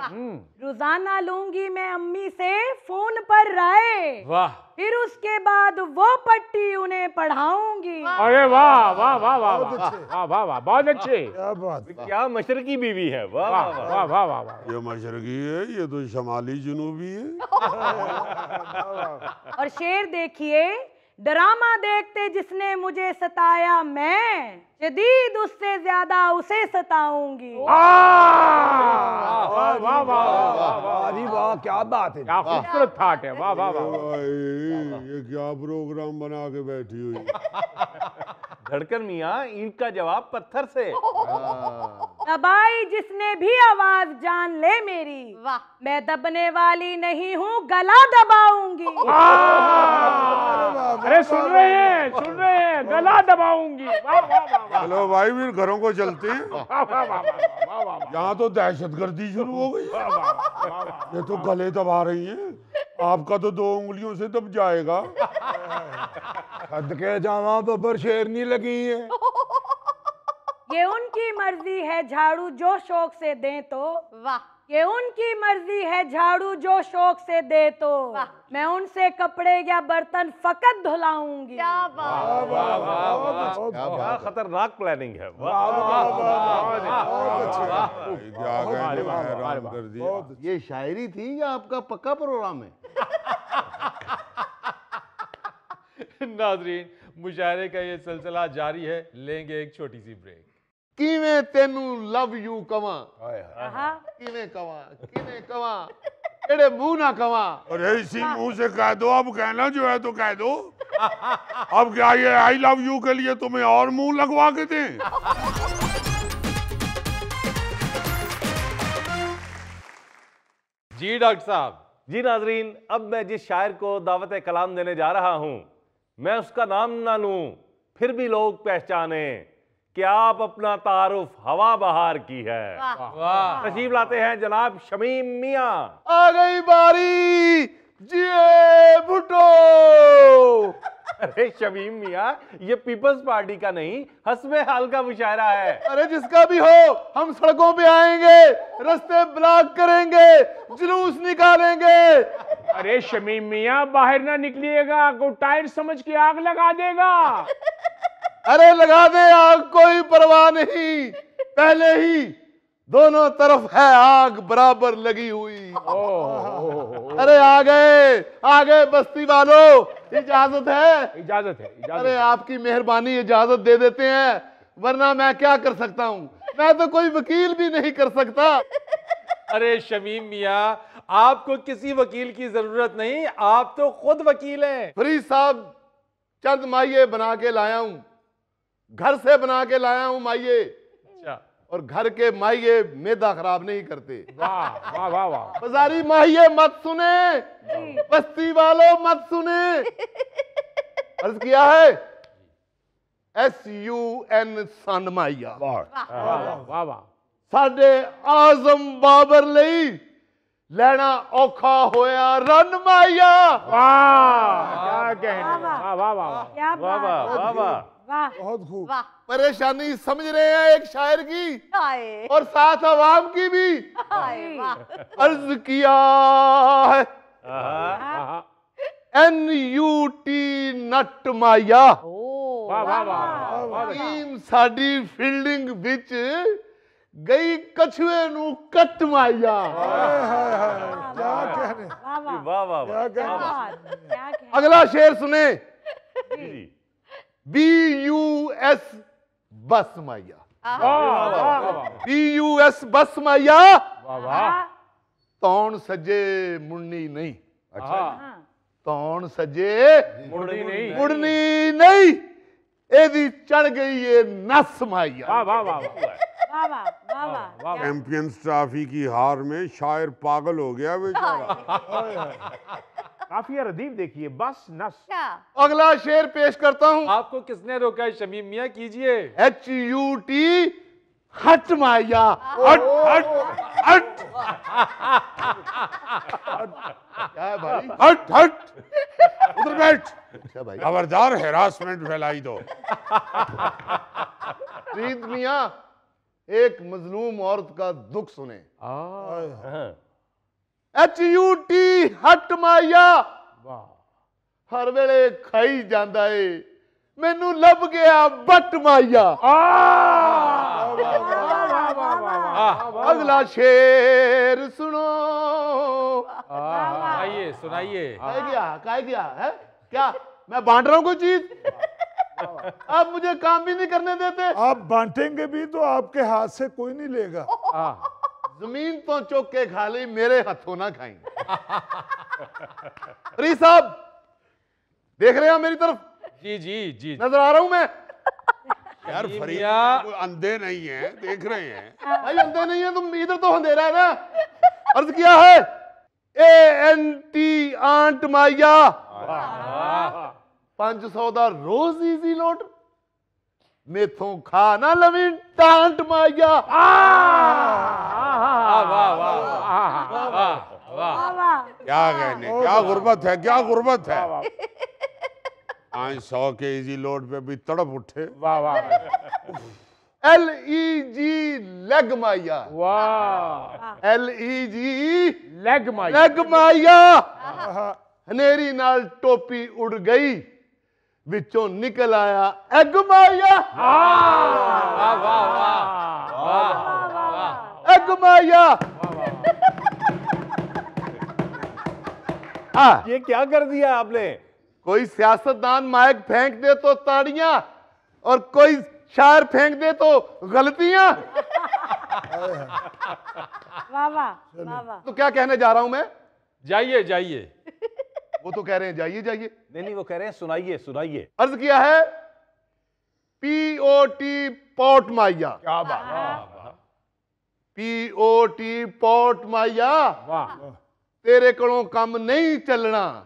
रोजाना लूंगी मैं अम्मी से फोन पर राय, वाह फिर उसके बाद वो पट्टी उन्हें पढ़ाऊंगी। अरे वाह वाह वाह वाह वाह वाह वाह, बहुत अच्छे। क्या बात। क्या मशरकी बीवी है, वाह वाह वाह वाह वाह वाह वाह। ये मशरकी है, ये तो शमाली जनूबी है। और शेर देखिए, ड्रामा देखते जिसने मुझे सताया, मैं जदीद उससे ज्यादा उसे सताऊंगी। वाह वाह वाह वाह, अरे वाह, क्या बात है। क्या खूबसूरत थाट है, वाह वाह वाह। भाई, ये क्या प्रोग्राम बना के बैठी हुई। धड़कन मियाँ, ईंट का जवाब पत्थर से। दबाई जिसने भी आवाज जान ले मेरी, वाह मैं दबने वाली नहीं हूँ, गला दबाऊंगी। अरे सुन रहे हैं, गला दबाऊंगी। वाह वाह वाह वाह चलो भाई, फिर घरों को चलते हैं। वाह वाह वाह वाह वाह। यहाँ तो दहशतगर्दी शुरू हो गई। ये तो गले दबा रही हैं। आपका तो 2 उंगलियों से दब जाएगा। हद के जामा पर शेरनी लगी है। ये उनकी मर्जी है झाड़ू जो शौक से दें तो, वाह ये उनकी मर्जी है झाड़ू जो शौक से दे तो, वाह। मैं उनसे कपड़े या बर्तन फकत धुलाऊंगी। क्या बात क्या खतरनाक प्लानिंग है, क्या कहने में हैरान कर दिया। ये शायरी थी या आपका पक्का प्रोग्राम है? नाजरीन, मुशायरे का ये सिलसिला जारी है, लेंगे एक छोटी सी ब्रेक। किवें तेनू लव यू कवां, आहा, किवें कवां, एड़े मुंह ना कवां। अरे इसी मुंह से कह दो, अब कहना जो है तो कह दो। अब क्या ये आई लव यू के लिए तुम्हें और मुंह लगवा के दें? जी डॉक्टर साहब। जी नाजरीन, अब मैं जिस शायर को दावत कलाम देने जा रहा हूं, मैं उसका नाम ना लूं, फिर भी लोग पहचाने कि आप अपना तारुफ हवा बहार की है। वाह तशरीफ लाते हैं जनाब शमीम मियां। आ गई बारी जिए भुट्टो। अरे शमीम मियां, ये पीपल्स पार्टी का नहीं, हस्बे हाल का मुशायरा है। अरे जिसका भी हो, हम सड़कों पे आएंगे, रास्ते ब्लॉक करेंगे, जुलूस निकालेंगे। अरे शमीम मियाँ, बाहर ना निकलिएगा, को टायर समझ के आग लगा देगा। अरे लगा दे आग, कोई परवाह नहीं, पहले ही दोनों तरफ है आग बराबर लगी हुई। अरे आ गए बस्ती वालों, इजाजत है? इजाजत है, इजाजत अरे है। आपकी मेहरबानी, इजाजत दे देते हैं, वरना मैं क्या कर सकता हूँ, मैं तो कोई वकील भी नहीं कर सकता। अरे शमीम मियाँ, आपको किसी वकील की जरूरत नहीं, आप तो खुद वकील हैं। फरीद साहब, चंद माइये बना के लाया हूं, घर से बना के लाया हूं माइये, अच्छा, और घर के माइये मैदा खराब नहीं करते। वाह वाह वाह वाह। बाजारी माइये मत सुने, बस्ती वालों मत सुने। अर्ज किया है SUN सन माइया, वाह वाह। साडे आजम बाबर लई लेना औखा होया रन माइया। वाह, क्या कहने, वाह वाह वाह। क्या वाह वाह बात, वाह वाह। वाह। बहुत खूब। वाह परेशानी समझ रहे हैं एक शायर की, हाय और साथ अवाम की भी। हाय वाह अर्ज किया है आहा, NUT नट माया, ओ वाह वाह वाह। टीम साडी फील्डिंग विच गई कछुए नू कट माया। क्या कहने, वाह वाह, वाह वाह वाह। क्या कहने। क्या कहने। अगला शेर सुने, जी। BUS बस माया, वाह वाह वाह। BUS बस माया, वाह वाह। तौण सजे मुड़नी नहीं, हाँ, तौण सजे मुड़नी नहीं। मुड़नी नहीं, एदी चढ़ गई ये नस माया। वाह वाह वाह। वाह वाह, वाह वाह। वाह। चैंपियंस ट्रॉफी की हार में शायर पागल हो गया बेचारा। काफिया रदीफ देखिए, बस नस। क्या? अगला शेर पेश करता हूं। आपको किसने रोका है शमीम मियां? कीजिए। HUT हट माया, हट हट हट। क्या है भाई? हट हट, उधर बैठ। अच्छा भाई, खबरदार हेरासमेंट फैलाई दो। फरीद मियां, एक मजलूम औरत का दुख सुने। HUT हट माया, हर वेले खाई जांदा है, मैनू लब गया बट माया। अगला शेर सुनो। सुनाइए सुनाइए। कह गया है क्या? मैं बांट रहा हूं कोई चीज? आप मुझे काम भी नहीं करने देते। आप बांटेंगे भी तो आपके हाथ से कोई नहीं लेगा। जमीन तो चौक के खा ली, मेरे हाथों ना खाएंगे। फरीद साहब देख रहे हैं मेरी तरफ? जी जी जी। नजर आ रहा हूं मैं? यार शमीम फरीद मियां, कोई अंधे नहीं है, देख रहे हैं। भाई अंधे नहीं है, तुम इधर तो अंधेरा है ना। अर्ज किया है ANT आंट माया, 500 दा रोज इजी लोड, मेथों खा ना लवी टांट माया। वाह वाह वाह वाह वाह। क्या कहने, क्या गुर्बत है, क्या गुर्बत है। आज 100 के इजी लोड पे भी तड़प उठे। वाह वाह LEG लेग माया, वाह। LEG लेग माई, लेग माया। हनेरी नाल टोपी उड़ गई, विचों निकल आया एग माया। वाह वाह वाह। एग माया। ये क्या कर दिया आपने? कोई सियासतदान माइक फेंक दे तो ताड़ियां, और कोई शायर फेंक दे तो गलतियां। वाह वाह वाह वाह। तो क्या कहने जा रहा हूं मैं? जाइए जाइए। वो तो कह रहे हैं जाइए जाइए। नहीं, वो कह रहे हैं सुनाइए सुनाइए। अर्ज किया है POT पोट माया, क्या बात। POT पोट माया। वाह। तेरे कोलों कम नहीं चलना,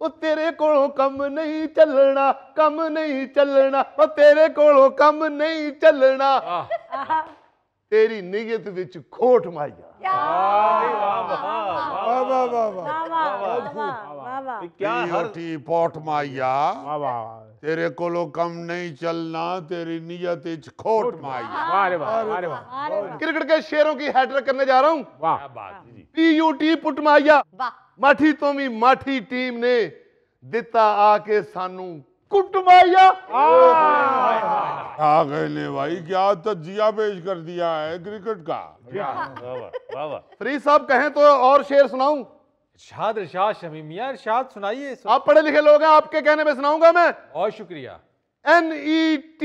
ओ तेरे कोलों कम नहीं चलना, कम नहीं चलना, ओ तेरे कोलों कम नहीं चलना, तेरी नीयत विच खोट माया। वाह वाह वाह वाह। क्या हर POT पोट माया, वाह वाह तेरे कोलो कम नहीं चलना, तेरी नीयत इच खोट माया। वाह रे वाह, वाह रे वाह। क्रिकेट के शेरों की हैट्रिक करने जा रहा हूं। वाह। PUT पुट माया, वाह। माठी तो भी माठी टीम ने दिता आके सानू कुट माया। क्या कहने भाई, क्या तजिया पेश कर दिया है क्रिकेट का। वाह वाह। फरीद साहब कहें तो और शेर सुनाऊं? इरशाद इरशाद शमीम मियां, इरशाद सुनाइए। आप पढ़े लिखे लोग हैं, आपके कहने पे सुनाऊंगा मैं। बहुत शुक्रिया। NET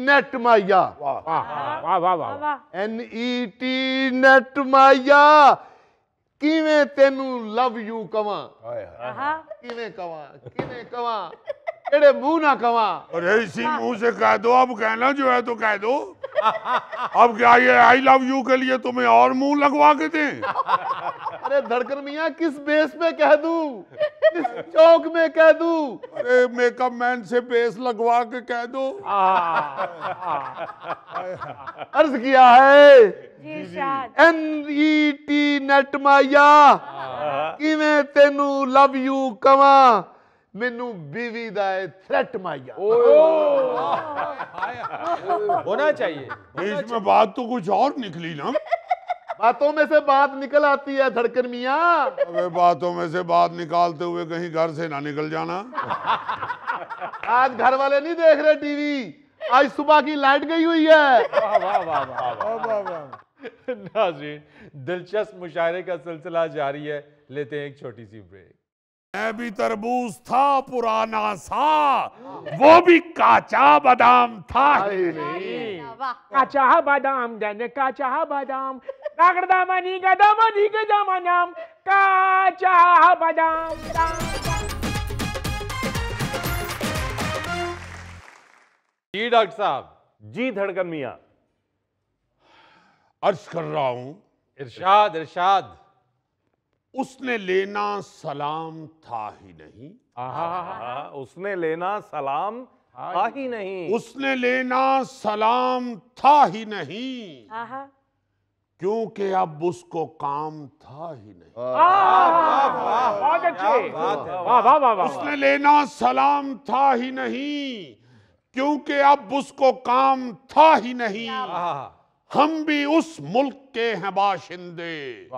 नेट माया, वाह वाह वाह वाह। NET नेट माया, किवें तेनू लव यू कवां, किवें कवां, किवें कवां, एड़े मुंह ना कवां। अरे इसी मुंह से कह दो, अब कहना जो है तो कह दो। अब क्या ये आई लव यू के लिए तुम्हें और मुंह लगवा के दें? अरे धड़कन मियां, किस बेस पे कह दूं, किस चौक में कह दूं? अरे मेकअप मैन से बेस लगवा के कह दो। अर्ज किया है जी इरशाद। NET नेट माया, किवें तेनू लव यू कवां, मैनू बीवी दा थ्रेट माया। होना चाहिए। बीच में बात तो कुछ और निकली ना। बातों में से बात निकल आती है धड़कन मियां। अबे बातों में से बात निकालते हुए कहीं घर से ना निकल जाना। आज घर वाले नहीं देख रहे टीवी, आज सुबह की लाइट गई हुई है। नाज़रीन, दिलचस्प मुशायरे का सिलसिला जारी है। लेते हैं एक छोटी सी ब्रेक। मैं भी तरबूज था पुराना सा, वो भी काचा बादाम था। वाह। काचा बादाम गन काचा बादाम, नागरदामनी गदामनी गदामनाम, काचा बादाम। जी डॉक्टर साहब। जी धड़कन मियां। अर्ज कर रहा हूं, इरशाद इरशाद। उसने लेना सलाम था ही नहीं। उसने लेना सलाम था ही नहीं। उसने लेना सलाम था ही नहीं, आहा क्योंकि अब उसको काम था ही नहीं। बहुत अच्छे, वाह वाह वाह वाह। उसने लेना सलाम था ही नहीं, क्योंकि अब उसको काम था ही नहीं। हम भी उस मुल्क के हैं बाशिंदे,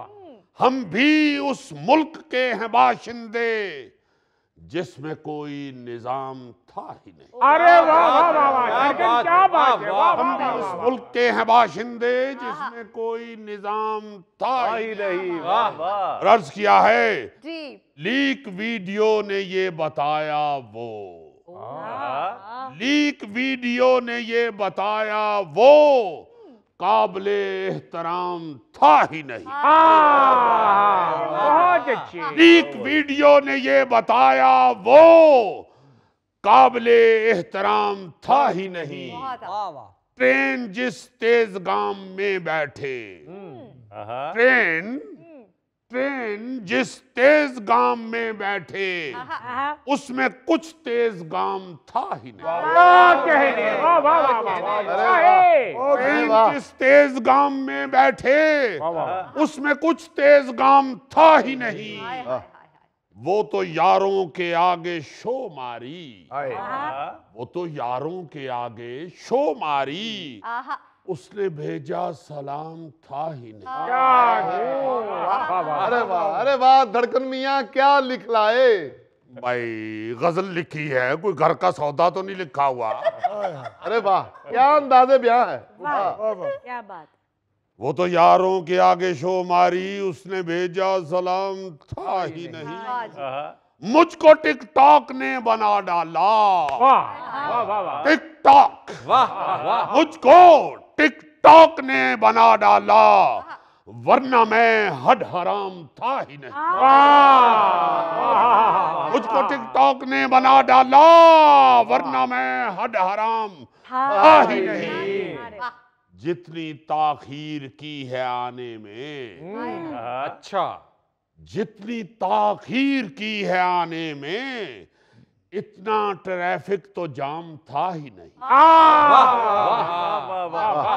हम भी उस मुल्क के हैं बाशिंदे, जिसमें कोई निजाम था ही नहीं। अरे वाह वाह वाह वाह, क्या बात है, वाह हम वाह भी वाह उस वाह। मुल्क के हैं बाशिंदे, जिसमें कोई निजाम था ही नहीं। वाह वाह। अर्ज किया है, जी लीक वीडियो ने ये बताया वो, लीक वीडियो ने ये बताया वो, काबिले एहतराम था ही नहीं। बहुत अच्छे। लीक वीडियो ने ये बताया वो, काबिले एहतराम था ही नहीं। वाह वाह। ट्रेन जिस तेज गाम में बैठे, ट्रेन जिस तेज गाम में बैठे, उसमें कुछ तेज गाम था ही नहीं। क्या कहने, वाह वाह वाह वाह वाह। ट्रेन जिस तेज गाम में बैठे, उसमें कुछ तेज गाम था ही नहीं। वो तो यारों के आगे शो मारी, वो तो यारों के आगे शो मारी, उसने भेजा सलाम था ही नहीं। अरे वाह, अरे वाह धड़कन मियाँ, क्या लिख लाए भाई। गजल लिखी है, कोई घर का सौदा तो नहीं लिखा हुआ। अरे वाह, क्या अंदाज़े बयां है। क्या बात। वो तो यारों के आगे शो मारी, उसने भेजा सलाम था ही नहीं। मुझको टिकटॉक ने बना डाला, वाह वाह वाह। टिकटॉक, मुझको टिकटॉक ने बना डाला, वरना मैं हड हराम था ही नहीं। मुझको टिकटॉक ने बना डाला, वरना मैं हड हराम था ही नहीं। जितनी ताखीर की है आने में, अच्छा, जितनी ताखीर की है आने में, इतना ट्रैफिक तो जाम था ही नहीं।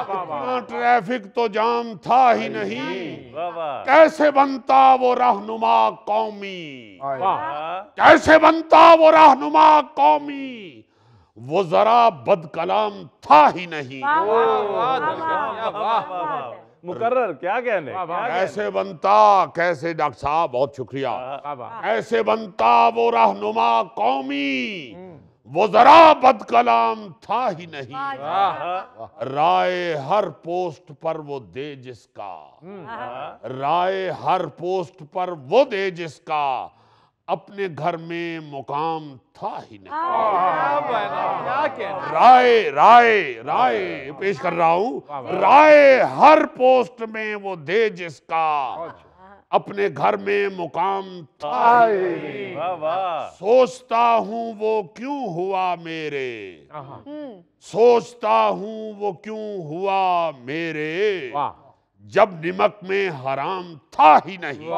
इतना ट्रैफिक तो जाम था ही नहीं। कैसे बनता वो रहनुमा कौमी, कैसे बनता वो रहनुमा कौमी, वो जरा बदकलाम था ही नहीं। मुकर्रर क्या कहने। कैसे बनता, कैसे डॉक्टर साहब बहुत शुक्रिया, कैसे बनता वो रहनुमा कौमी, वो जरा बदकलाम था ही नहीं। राय हर पोस्ट पर वो दे जिसका, राय हर पोस्ट पर वो दे जिसका, अपने घर में मुकाम था ही नहीं। क्या कहना। राय राय राय पेश कर रहा हूं, राय हर ही में वो दे जिसका, अपने घर में मुकाम था ही नहीं। सोचता हूं वो क्यों हुआ मेरे, सोचता हूं वो क्यों हुआ मेरे, जब निमक में हराम था ही नहीं।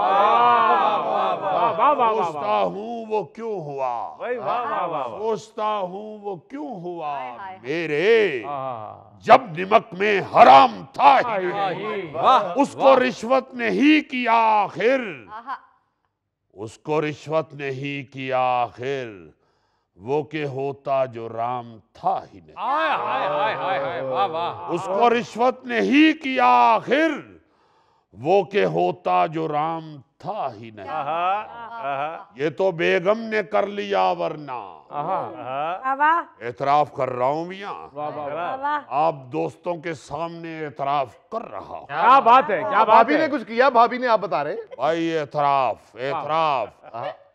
सोचता हूं वो क्यों हुआ, सोचता हूं वो क्यों हुआ मेरे, जब निमक में हराम था ही नहीं। उसको रिश्वत ने ही किया आखिर, उसको रिश्वत ने ही किया आखिर, वो के होता जो राम था ही नहीं। वाह वाह। उसको रिश्वत ने ही किया आखिर, वो के होता जो राम था ही नहीं। ये तो बेगम ने कर लिया वरना, एतराफ कर रहा हूं मियां, आप दोस्तों के सामने एतराफ कर रहा हूं। क्या बात है, क्या बात भाभी है। ने कुछ किया, भाभी ने, आप बता रहे। भाई एतराफ एतराफ,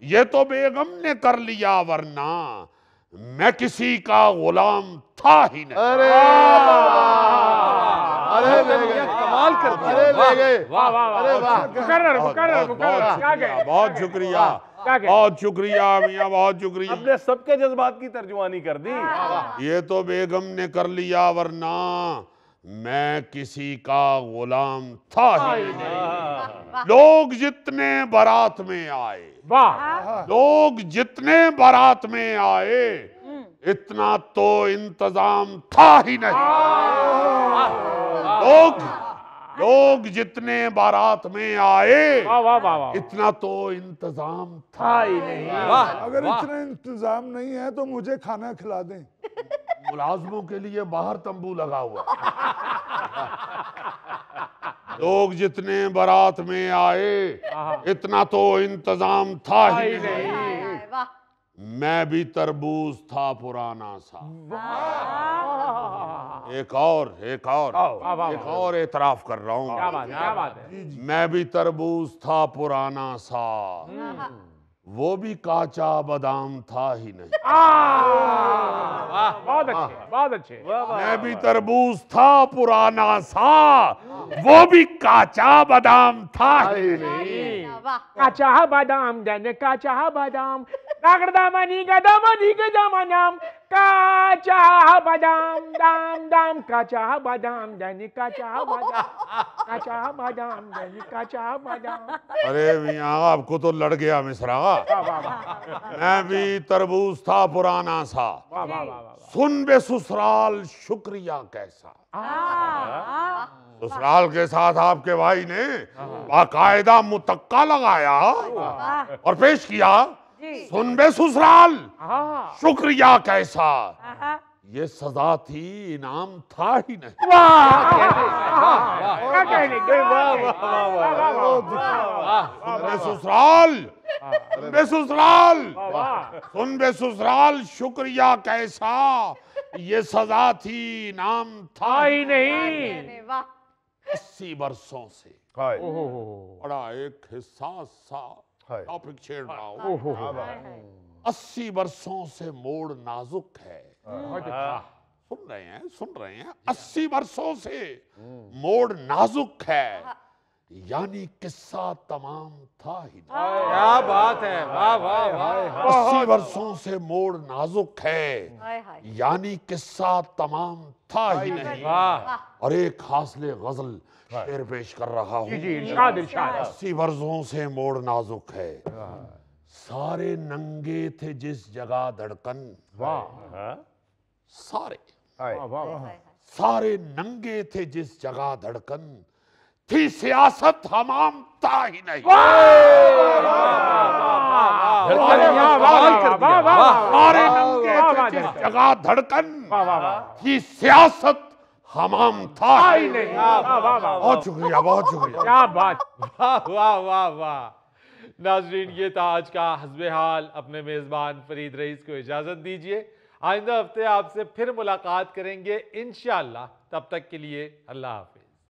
ये तो बेगम ने कर लिया वरना मैं किसी का गुलाम था ही नहीं। अरे अरे ले गए, कमाल कर दिया। अरे ले गए, वाह वाह वाह। अरे वाह। मुकर्रर मुकर्रर मुकर्रर, क्या कहे, बहुत शुक्रिया, बहुत शुक्रिया मियां, बहुत शुक्रिया। अपने सबके जज्बात की तर्जुमानी कर दी। ये तो बेगम ने कर लिया वरना मैं किसी का गुलाम था ही नहीं। लोग जितने बारात में आए, वाह, लोग जितने बारात में आए, इतना तो इंतजाम था ही नहीं। लोग जितने बारात में आए, वाह, वाह, वाह, वाह। इतना तो इंतजाम था ही नहीं। अगर इतना इंतजाम नहीं है तो मुझे खाना खिला दें। मुलाजमों के लिए बाहर तंबू लगा हुआ है। लोग जितने बारात में आए, इतना तो इंतजाम था ही नहीं। वाह मैं भी तरबूज था पुराना सा। एक और एतराफ कर रहा हूँ। क्या बात है। मैं भी तरबूज था पुराना सा, वो भी काचा बादाम था ही नहीं। बहुत अच्छे, बहुत अच्छे। मैं भी तरबूज था पुराना सा, वो भी काचा बादाम था ही नहीं। वाह काचा बादाम दन काचा बादाम नागरदामनी गदामनी गदामनाम काचा बादाम दाम दाम काचा बादाम दन काचा बादाम दन काचा बादाम। अरे मियाँ आपको तो लड़ गया मिसरा। मैं भी तरबूज था पुराना सा, सुन बे ससुराल शुक्रिया कैसा। ससुराल के साथ आपके भाई ने बाकायदा मुतक्का लगाया और पेश किया, सुन बे ससुराल शुक्रिया कैसा। ये सजा थी, इनाम था ही नहीं। सुन बे ससुराल शुक्रिया कैसा, ये सजा थी, इनाम था ही नहीं। वाह 80 वर्षों से बड़ा एक हिस्सा सा टॉपिक छेड़ रहा हूँ। 80 वर्षों से मोड़ नाजुक है। सुन रहे हैं 80 वर्षों से मोड़ नाजुक है, यानी किस्सा तमाम था ही नहीं। क्या बात है, वाह वाह वाह। 80 वर्षों से मोड़ नाजुक है, यानी किस्सा तमाम था ही नहीं। और एक हासिल गजल शेर पेश कर रहा हूँ। 80 वर्षों से मोड़ नाजुक है, सारे नंगे थे जिस जगह धड़कन। सारे नंगे थे जिस जगह धड़कन, थी सियासत हमाम था ही नहीं। सारे नंगे थे जिस जगह धड़कन, थी सियासत हमाम था ही नहीं। बहुत शुक्रिया, बहुत शुक्रिया। क्या बात। वाह वाह वाह वाह। नाजरीन, ये था आज का हस्बे हाल। अपने मेजबान फरीद रईस को इजाजत दीजिए। आइंदा हफ्ते आपसे फिर मुलाकात करेंगे इंशाअल्लाह। तब तक के लिए अल्लाह हाफिज।